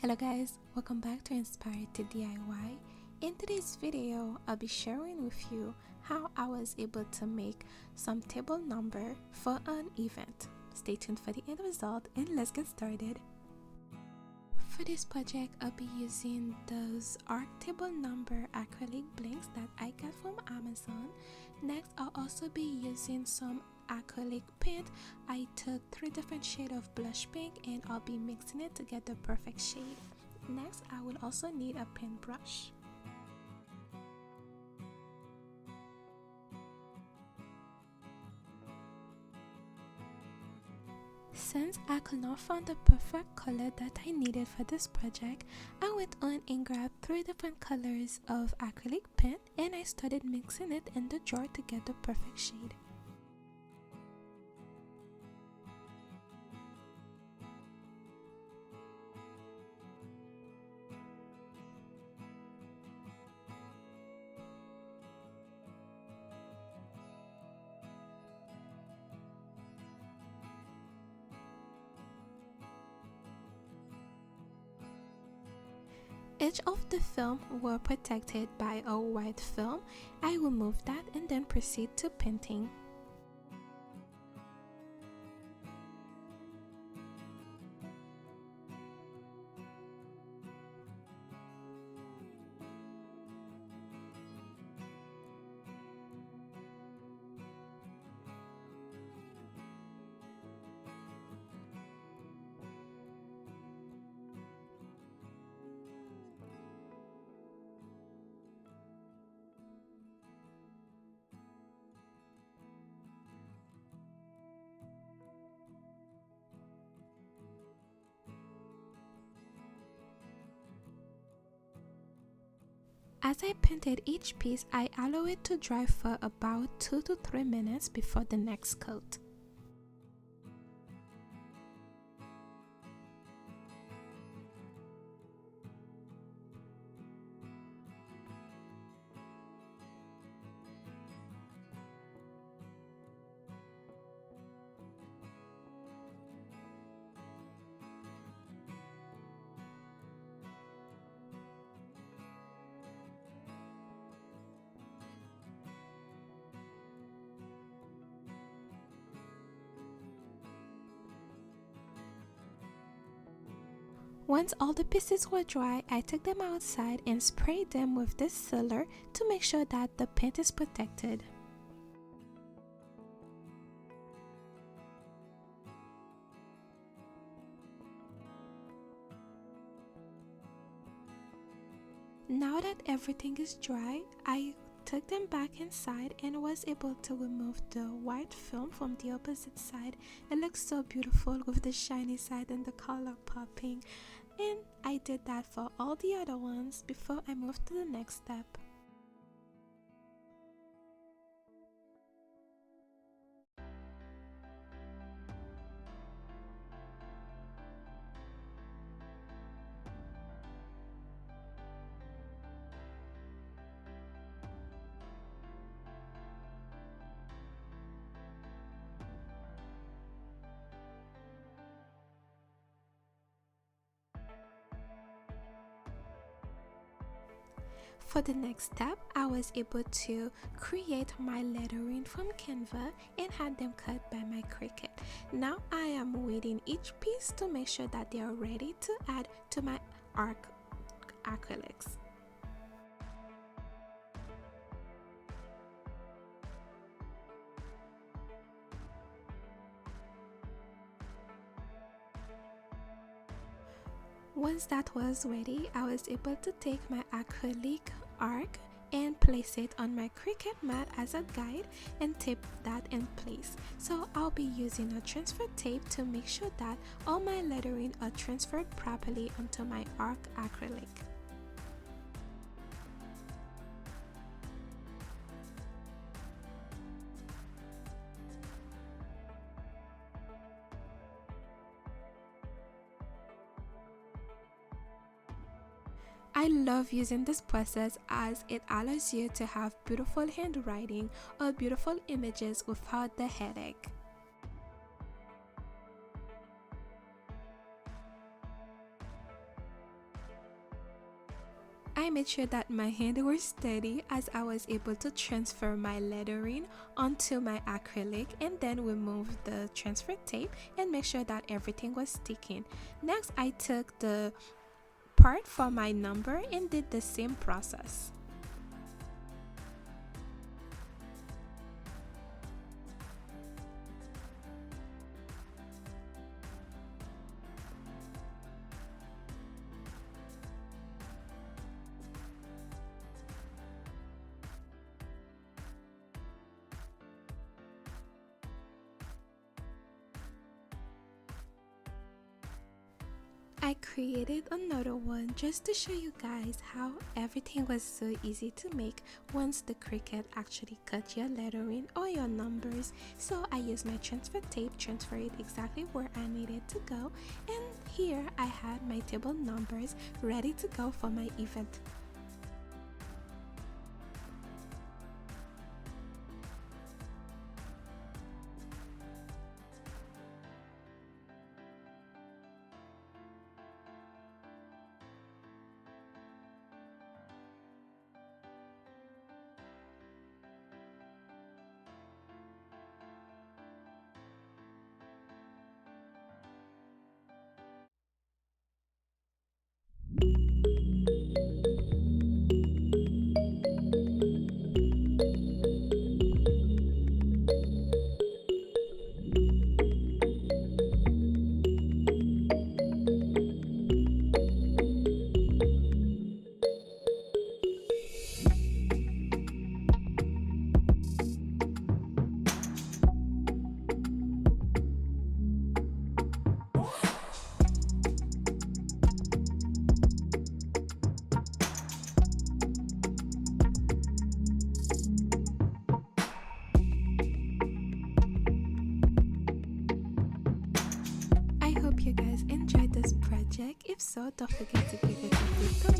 Hello guys, welcome back to Inspired to DIY. In today's video, I'll be sharing with you how I was able to make some table number for an event. Stay tuned for the end result and let's get started. For this project, I'll be using those art table number acrylic blanks that I got from Amazon. Next, I'll also be using some acrylic paint. I took 3 different shades of blush pink and I'll be mixing it to get the perfect shade. Next, I will also need a paintbrush. Since I could not find the perfect color that I needed for this project, I went on and grabbed 3 different colors of acrylic paint and I started mixing it in the jar to get the perfect shade. Each of the film were protected by a white film. I removed that and then proceed to painting. As I painted each piece, I allow it to dry for about 2 to 3 minutes before the next coat. Once all the pieces were dry, I took them outside and sprayed them with this sealer to make sure that the paint is protected. Now that everything is dry, I took them back inside and was able to remove the white film from the opposite side. It looks so beautiful with the shiny side and the color popping. And I did that for all the other ones before I moved to the next step. For the next step, I was able to create my lettering from Canva and had them cut by my Cricut. Now I am weighting each piece to make sure that they are ready to add to my acrylics. Once that was ready, I was able to take my acrylic arc and place it on my Cricut mat as a guide and tape that in place. So I'll be using a transfer tape to make sure that all my lettering are transferred properly onto my arc acrylic. I love using this process as it allows you to have beautiful handwriting or beautiful images without the headache. I made sure that my hands were steady as I was able to transfer my lettering onto my acrylic, and then remove the transfer tape and make sure that everything was sticking. Next, I took the part for my number and did the same process. I created another one just to show you guys how everything was so easy to make once the Cricut actually cut your lettering or your numbers. So I used my transfer tape, transfer it exactly where I needed to go, and here I had my table numbers ready to go for my event. I hope you guys enjoyed this project. If so, don't forget to give it a big thumbs